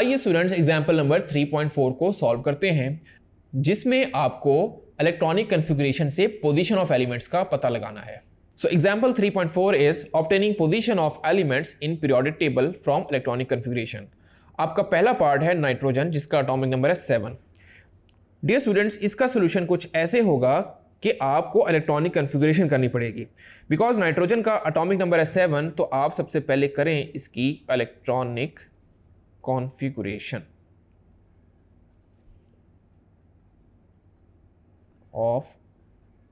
आइए students example number 3.4 को solve करते हैं, जिसमें आपको इलेक्ट्रॉनिक कन्फिगरेशन से पोजीशन ऑफ एलिमेंट्स का पता लगाना है। So example 3.4 is obtaining position of elements in periodic table from electronic configuration. आपका पहला पार्ट है नाइट्रोजन, जिसका एटॉमिक नंबर है 7। डियर स्टूडेंट्स, इसका सोल्यूशन कुछ ऐसे होगा कि आपको इलेक्ट्रॉनिक कन्फिगरेशन करनी पड़ेगी। बिकॉज नाइट्रोजन का एटॉमिक नंबर है 7, तो आप सबसे पहले करें इसकी इलेक्ट्रॉनिक कॉन्फ़िगरेशन ऑफ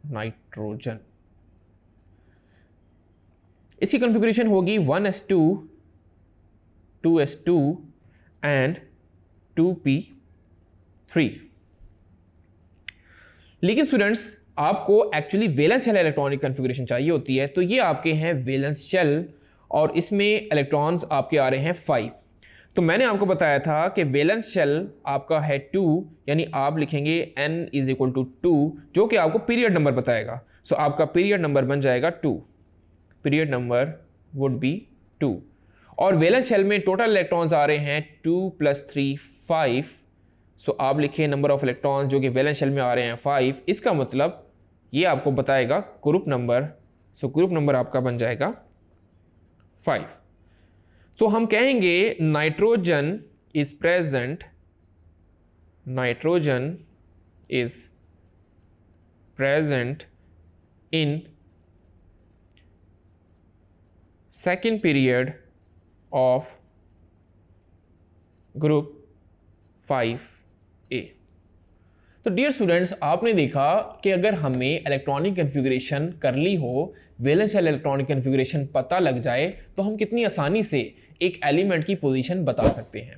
नाइट्रोजन। इसकी कॉन्फ़िगरेशन होगी 1s2 2s2 एंड 2p3। लेकिन स्टूडेंट्स, आपको actually valence shell electronic configuration चाहिए होती है, तो ये आपके हैं वैलेंस शेल और इसमें इलेक्ट्रॉन्स आपके आ रहे हैं 5। तो मैंने आपको बताया था कि वैलेंस शेल आपका है 2, यानी आप लिखेंगे n = 2, जो कि आपको पीरियड नंबर बताएगा। सो आपका पीरियड नंबर बन जाएगा 2, पीरियड नंबर वुड बी 2। और वैलेंस शेल में टोटल इलेक्ट्रॉन्स आ रहे हैं 2 + 3 5। सो आप लिखें नंबर ऑफ इलेक्ट्रॉन्स जो कि वैलेंस शेल में आ रहे हैं 5। इसका मतलब ये आपको बताएगा group number. So group number आपका बन जाएगा 5। तो हम कहेंगे nitrogen is present in second period of group 5A। तो डियर स्टूडेंट्स, आपने देखा कि अगर हमें इलेक्ट्रॉनिक कन्फिगरेशन कर ली हो, वैलेंस शेल इलेक्ट्रॉनिक कन्फिगरेशन पता लग जाए, तो हम कितनी आसानी से एक एलिमेंट की पोजीशन बता सकते हैं।